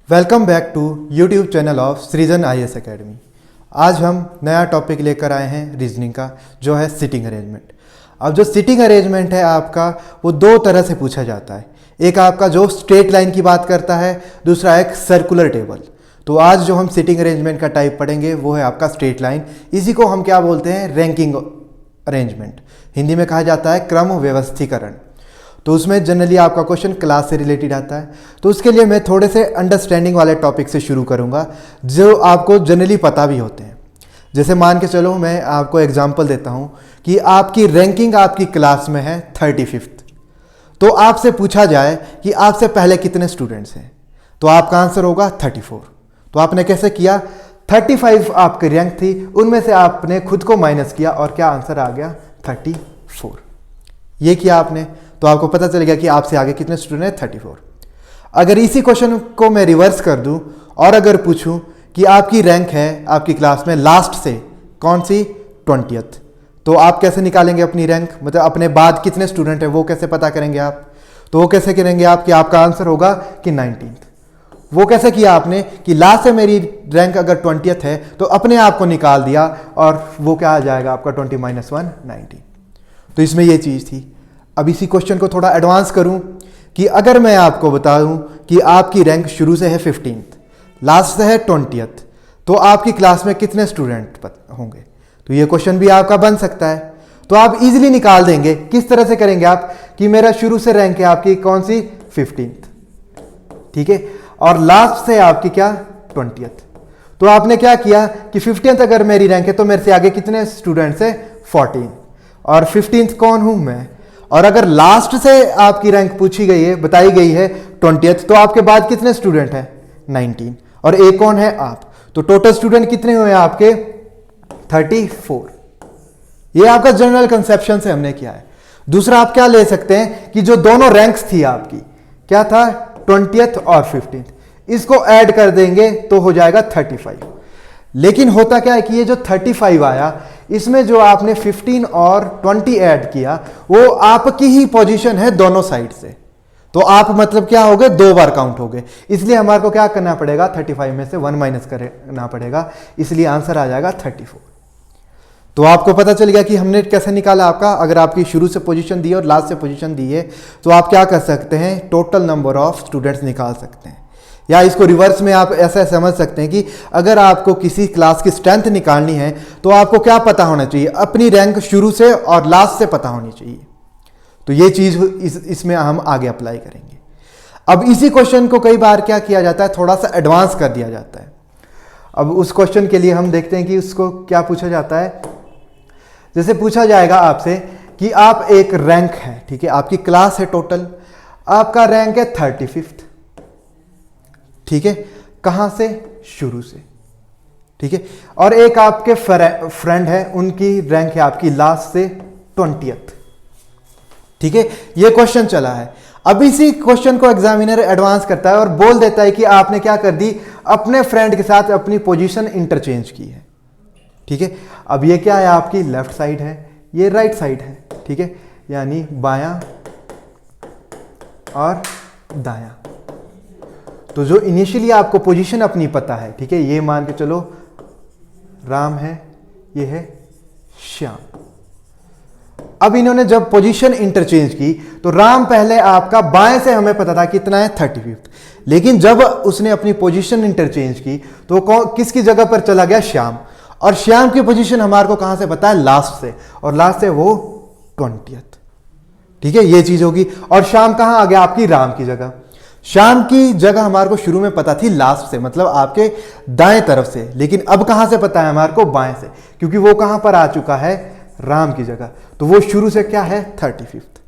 Welcome back to YouTube channel of Srijan IAS academy. आज हम नया टॉपिक लेकर आए हैं रीजनिंग का, जो है सिटिंग अरेंजमेंट। अब जो सिटिंग अरेंजमेंट है आपका, वो दो तरह से पूछा जाता है। एक आपका जो स्ट्रेट लाइन की बात करता है, दूसरा एक सर्कुलर टेबल। तो आज जो हम सिटिंग अरेंजमेंट का टाइप पढ़ेंगे वो है आपका स्ट्रेट लाइन। इसी को हम क्या बोलते हैं, रैंकिंग अरेंजमेंट। हिंदी में कहा जाता है क्रम व्यवस्थीकरण। तो उसमें जनरली आपका क्वेश्चन क्लास से रिलेटेड आता है। तो उसके लिए मैं थोड़े से अंडरस्टैंडिंग वाले टॉपिक से शुरू करूंगा जो आपको जनरली पता भी होते हैं। जैसे मान के चलो, मैं आपको एग्जांपल देता हूं कि आपकी रैंकिंग आपकी क्लास में है 35th। तो आपसे पूछा जाए कि आपसे पहले कितने स्टूडेंट्स हैं, तो आपका आंसर होगा 34। तो आपने कैसे किया, 35 आपकी रैंक थी, उनमें से आपने खुद को माइनस किया और क्या आंसर आ गया, 34। ये किया आपने, तो आपको पता चल गया कि आपसे आगे कितने स्टूडेंट हैं, 34। अगर इसी क्वेश्चन को मैं रिवर्स कर दूं और अगर पूछूं कि आपकी रैंक है आपकी क्लास में लास्ट से कौन सी, 20th, तो आप कैसे निकालेंगे अपनी रैंक, मतलब अपने बाद कितने स्टूडेंट हैं वो कैसे पता करेंगे आप। तो वो कैसे करेंगे आप कि आपका आंसर होगा कि 19th। वो कैसे किया आपने कि लास्ट से मेरी रैंक अगर 20th है तो अपने आप को निकाल दिया और वो क्या आ जाएगा आपका 20 - 1 19। तो इसमें ये चीज़ थी। अब इसी क्वेश्चन को थोड़ा एडवांस करूं कि अगर मैं आपको बताऊं कि आपकी रैंक शुरू से है 15th, लास्ट से है 20th, तो आपकी क्लास में कितने स्टूडेंट होंगे। तो ये क्वेश्चन भी आपका बन सकता है। तो आप इजीली निकाल देंगे। किस तरह से करेंगे आप कि मेरा शुरू से रैंक है आपकी कौन सी, 15th, ठीक है, और लास्ट से आपकी क्या, 20th। तो आपने क्या किया कि 15th अगर मेरी रैंक है तो मेरे से आगे कितने स्टूडेंट्स है, 14, और 15th कौन हूं मैं। और अगर लास्ट से आपकी रैंक पूछी गई है, बताई गई है 20th, तो आपके बाद कितने स्टूडेंट हैं, 19, और एक कौन है आप। तो टोटल स्टूडेंट कितने हुए आपके, 34। ये आपका जनरल कंसेप्शन से हमने किया है। दूसरा आप क्या ले सकते हैं कि जो दोनों रैंक्स थी आपकी, क्या था, 20th और 15th, इसको ऐड कर देंगे तो हो जाएगा 35। लेकिन होता क्या है कि ये जो 35 आया, इसमें जो आपने 15 और 20 ऐड किया, वो आपकी ही पोजीशन है दोनों साइड से। तो आप मतलब क्या हो गए, 2 बार काउंट हो गए। इसलिए हमारे को क्या करना पड़ेगा, 35 में से 1 माइनस करना पड़ेगा। इसलिए आंसर आ जाएगा 34। तो आपको पता चल गया कि हमने कैसे निकाला आपका। अगर आपकी शुरू से पोजीशन दी है और लास्ट से पोजीशन दी है, तो आप क्या कर सकते हैं, टोटल नंबर ऑफ स्टूडेंट्स निकाल सकते हैं। या इसको रिवर्स में आप ऐसा समझ सकते हैं कि अगर आपको किसी क्लास की स्ट्रेंथ निकालनी है तो आपको क्या पता होना चाहिए, अपनी रैंक शुरू से और लास्ट से पता होनी चाहिए। तो ये चीज इसमें हम आगे अप्लाई करेंगे। अब इसी क्वेश्चन को कई बार क्या किया जाता है, थोड़ा सा एडवांस कर दिया जाता है। अब उस क्वेश्चन के लिए हम देखते हैं कि उसको क्या पूछा जाता है। जैसे पूछा जाएगा आपसे कि आप एक रैंक है, ठीक है, आपकी क्लास है टोटल, आपका रैंक है 35th, ठीक है, कहां से, शुरू से, ठीक है, और एक आपके फ्रेंड है, उनकी रैंक है आपकी लास्ट से 20th, ठीक है। ये क्वेश्चन चला है। अब इसी क्वेश्चन को एग्जामिनर एडवांस करता है और बोल देता है कि आपने क्या कर दी, अपने फ्रेंड के साथ अपनी पोजीशन इंटरचेंज की है, ठीक है। अब ये क्या है, आपकी लेफ्ट साइड है, ये राइट साइड है, ठीक है, यानी बायां और दायां। तो जो इनिशियली आपको पोजीशन अपनी पता है, ठीक है, ये मान के चलो राम है, ये है श्याम। अब इन्होंने जब पोजीशन इंटरचेंज की तो राम पहले आपका बाएं से हमें पता था कितना है, 35th, लेकिन जब उसने अपनी पोजीशन इंटरचेंज की तो किसकी जगह पर चला गया, श्याम। और श्याम की पोजीशन हमारे को कहां से पता है, लास्ट से, और लास्ट से वो 20th, ठीक है, ये चीज होगी। और श्याम कहां आ गया, आपकी राम की जगह। शाम की जगह हमारे को शुरू में पता थी लास्ट से, मतलब आपके दाएं तरफ से, लेकिन अब कहां से पता है हमारे को, बाएं से, क्योंकि वो कहां पर आ चुका है, राम की जगह। तो वो शुरू से क्या है, 35th।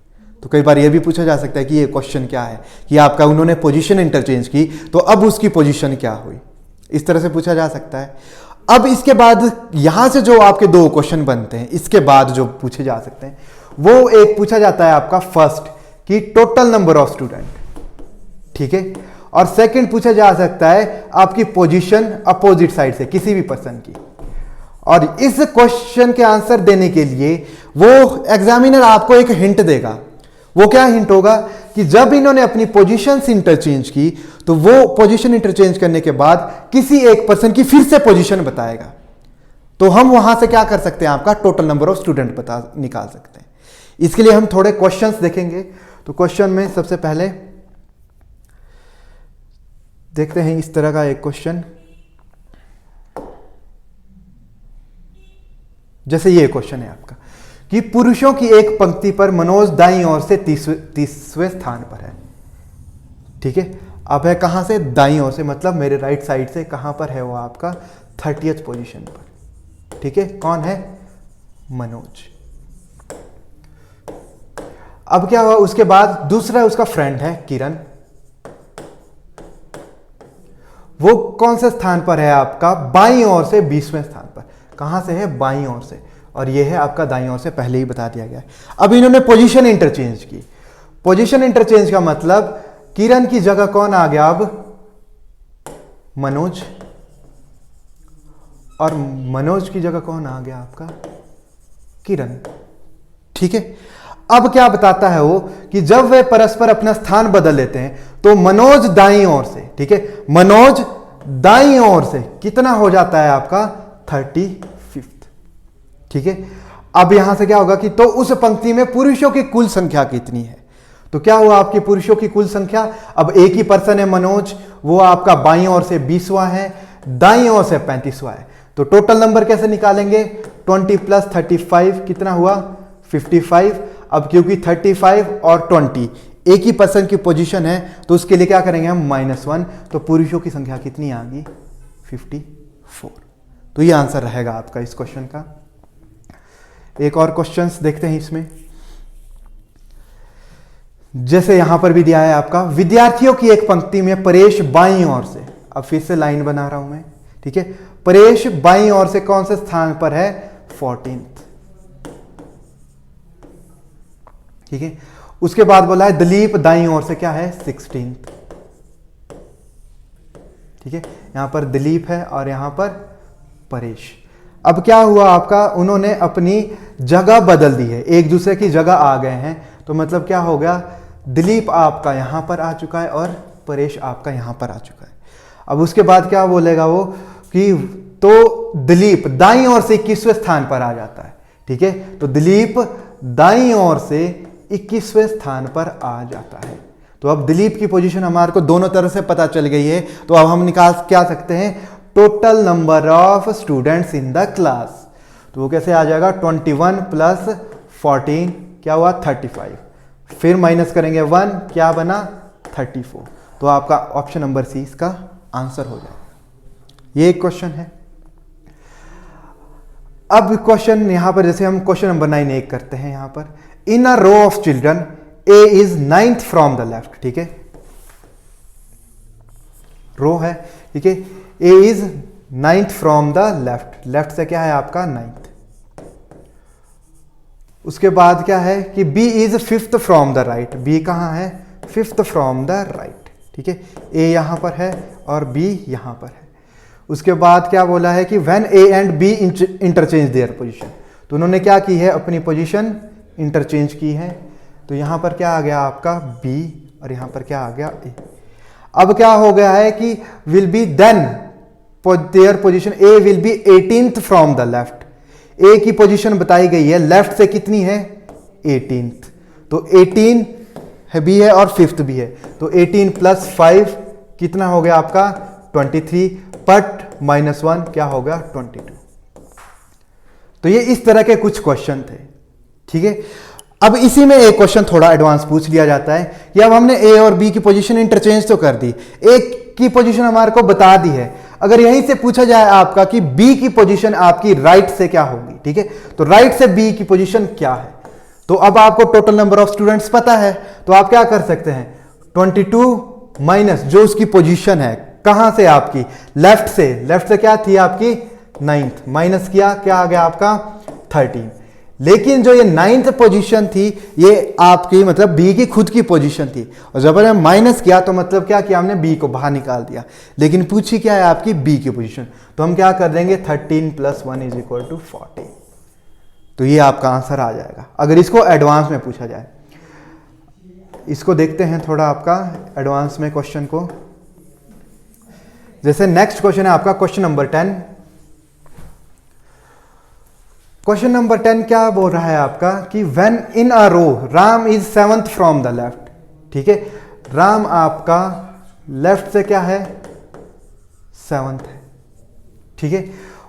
तो कई बार ये भी पूछा जा सकता है कि ये क्वेश्चन क्या है कि आपका उन्होंने पोजीशन इंटरचेंज की तो अब उसकी पोजीशन क्या हुई, इस तरह से पूछा जा सकता है। अब इसके बाद यहां से जो आपके 2 क्वेश्चन बनते हैं, इसके बाद जो पूछे जा सकते हैं, वो एक पूछा जाता है आपका फर्स्ट कि टोटल नंबर ऑफ स्टूडेंट, ठीक है, और सेकंड पूछा जा सकता है आपकी पोजीशन अपोजिट साइड से किसी भी पर्सन की। और इस क्वेश्चन के आंसर देने के लिए वो एग्जामिनर आपको एक हिंट देगा। वो क्या हिंट होगा कि जब इन्होंने अपनी पोजीशंस इंटरचेंज की तो वो पोजीशन इंटरचेंज करने के बाद किसी एक पर्सन की फिर से पोजीशन बताएगा, तो हम वहां से क्या कर सकते हैं, आपका टोटल नंबर ऑफ स्टूडेंट पता निकाल सकते हैं। इसके लिए हम थोड़े क्वेश्चंस देखेंगे। तो क्वेश्चन में सबसे पहले देखते हैं इस तरह का एक क्वेश्चन, जैसे ये क्वेश्चन है आपका कि पुरुषों की एक पंक्ति पर मनोज दाईं ओर से 30वें स्थान पर है। ठीक है, अब है कहां से, दाईं ओर से, मतलब मेरे राइट साइड से। कहां पर है वो आपका 30th पोजीशन पर। ठीक है, कौन है, मनोज। अब क्या हुआ, उसके बाद दूसरा उसका फ्रेंड है किरण, वो कौन से स्थान पर है आपका, बाईं ओर से 20वें स्थान पर। कहां से है, बाईं ओर से, और ये है आपका दाईं ओर से, पहले ही बता दिया गया है। अब इन्होंने पोजीशन इंटरचेंज की। पोजीशन इंटरचेंज का मतलब किरण की जगह कौन आ गया, अब मनोज, और मनोज की जगह कौन आ गया, आपका किरण। ठीक है, अब क्या बताता है वो कि जब वे परस्पर अपना स्थान बदल लेते हैं तो मनोज दाईं ओर से, ठीक है, मनोज दाईं ओर से कितना हो जाता है आपका 35th। ठीक है, अब यहां से क्या होगा कि तो उस पंक्ति में पुरुषों की कुल संख्या कितनी है, तो क्या हुआ आपकी पुरुषों की कुल संख्या। अब एक ही पर्सन है मनोज, वो आपका बाईं ओर से 20वां है, दाईं ओर से 35वां है। तो टोटल नंबर कैसे निकालेंगे, 20 + 35 कितना हुआ, 55। अब क्योंकि 35 और 20 एक ही पर्सन की पोजीशन है तो उसके लिए क्या करेंगे हम, -1। तो पुरुषों की संख्या कितनी आ गई, 54। तो ये आंसर रहेगा आपका इस क्वेश्चन का। एक और क्वेश्चंस देखते हैं इसमें, जैसे यहां पर भी दिया है आपका, विद्यार्थियों की एक पंक्ति में परेश बाईं ओर से, अब फिर से लाइन बना रहा हूं मैं। ठीक है, परेश बाईं ओर से कौन से स्थान पर है, 14th। ठीक है, उसके बाद बोला है दिलीप दाईं ओर से क्या है, 16th। ठीक है, यहां पर दिलीप है और यहां पर परेश। अब क्या हुआ आपका, उन्होंने अपनी जगह बदल दी है, एक दूसरे की जगह आ गए हैं। तो मतलब क्या हो गया, दिलीप आपका यहां पर आ चुका है और परेश आपका यहां पर आ चुका है। अब उसके बाद क्या बोलेगा वो कि तो दिलीप दाईं ओर से 21वें स्थान पर आ जाता है। ठीक है, तो दिलीप दाईं ओर से 21वें स्थान पर आ जाता है। तो अब दिलीप की पोजीशन हमारे को दोनों तरह से पता चल गई है। तो अब हम निकाल क्या सकते हैं, total number of students in the class. तो वो कैसे आ जाएगा, 21 + 14 क्या हुआ, 35, फिर माइनस करेंगे 1, क्या बना, 34। तो आपका ऑप्शन नंबर सी इसका आंसर हो जाएगा। ये एक क्वेश्चन है। अब क्वेश्चन यहां पर जैसे हम क्वेश्चन नंबर 9 एक करते हैं, यहां पर in a row of children A is 9th from the left. ठीक है, रो है, ठीक है, A is 9th from the left, left से क्या है आपका 9th। उसके बाद क्या है कि B is 5th from the right, B कहां है, 5th फ्रॉम द राइट। ठीक है, ए यहां पर है और बी यहां पर है। उसके बाद क्या बोला है कि when A and B interchange their position, तो उन्होंने क्या की है, अपनी पोजीशन इंटरचेंज की है। तो यहां पर क्या आ गया आपका बी और यहां पर क्या आ गया ए। अब क्या हो गया है कि will be then there position A will be 18th from the left, A की पोजीशन बताई गई है, लेफ्ट से कितनी है, 18th। तो 18 है, बी है और 5th भी है। तो 18 + 5 कितना हो गया आपका 23, बट -1 क्या होगा 22। तो ये इस तरह के कुछ क्वेश्चन थे। ठीक है, अब इसी में एक क्वेश्चन थोड़ा एडवांस पूछ लिया जाता है कि अब हमने ए और बी की पोजीशन इंटरचेंज तो कर दी, ए की पोजीशन हमारे को बता दी है। अगर यहीं से पूछा जाए आपका कि बी की पोजीशन आपकी राइट से क्या होगी, ठीक है, तो राइट से बी की पोजीशन क्या है। तो अब आपको टोटल नंबर ऑफ स्टूडेंट्स पता है, तो आप क्या कर सकते हैं, 22 माइनस जो उसकी पोजीशन है, कहां से आपकी, लेफ्ट से, लेफ्ट से क्या थी आपकी 9th, माइनस किया, क्या आ गया आपका 13। लेकिन जो ये 9th पोजीशन थी ये आपकी मतलब बी की खुद की पोजीशन थी, और जब हमने माइनस किया तो मतलब क्या किया, हमने बी को बाहर निकाल दिया। लेकिन पूछी क्या है आपकी बी की पोजीशन, तो हम क्या कर देंगे 13 + 1 = 40। तो ये आपका आंसर आ जाएगा अगर इसको एडवांस में पूछा जाए। इसको देखते हैं थोड़ा आपका एडवांस में क्वेश्चन को। जैसे नेक्स्ट क्वेश्चन है आपका क्वेश्चन नंबर 10। क्वेश्चन नंबर 10 क्या बोल रहा है आपका कि when in a row Ram is 7th from the left. ठीक है, राम आपका लेफ्ट से क्या है, 7th है। ठीक है,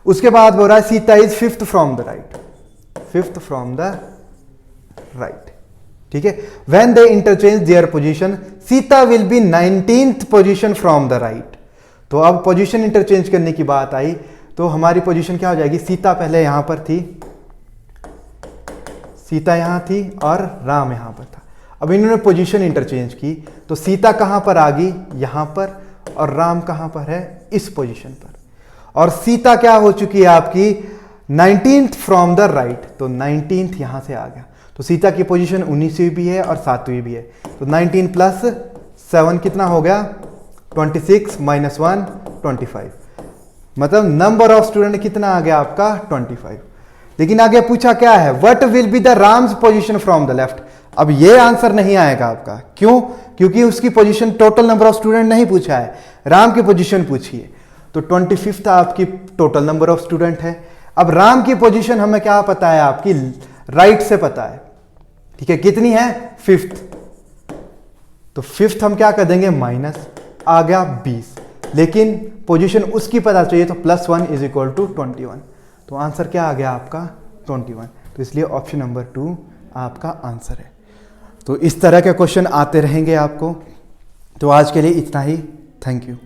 उसके बाद बोल रहा है Sita is 5th from the right, 5th from the right. ठीक है, when they interchange their position Sita will be 19th position from the right. तो अब पोजीशन इंटरचेंज करने की बात आई तो हमारी पोजीशन क्या हो जाएगी, सीता पहले यहां पर थी, सीता यहां थी और राम यहां पर था। अब इन्होंने पोजीशन इंटरचेंज की तो सीता कहां पर आ गई, यहां पर, और राम कहां पर है, इस पोजीशन पर। और सीता क्या हो चुकी है आपकी 19th फ्रॉम द राइट, तो 19th यहां से आ गया। तो सीता की पोजीशन 19वीं भी है और 7वीं भी है। तो 19 प्लस 7 कितना हो गया, 26 माइनस 1 25। मतलब नंबर ऑफ स्टूडेंट कितना आ गया आपका 25। लेकिन आगे पूछा क्या है, what will be the Ram's position from the left. अब ये आंसर नहीं आएगा आपका, क्यों, क्योंकि उसकी position total number of student नहीं पूछा है, राम की पोजीशन पूछी है। तो 25th आपकी टोटल नंबर ऑफ स्टूडेंट है। अब राम की पोजीशन हमें क्या पता है, आपकी राइट से पता है। ठीक है, कितनी है, 5th। तो 5th हम क्या कर देंगे, माइनस, आ गया 20। लेकिन पोजीशन उसकी पता चाहिए तो +1 इज इक्वल टू 21। तो आंसर क्या आ गया आपका 21। तो इसलिए ऑप्शन नंबर 2 आपका आंसर है। तो इस तरह के क्वेश्चन आते रहेंगे आपको। तो आज के लिए इतना ही, थैंक यू।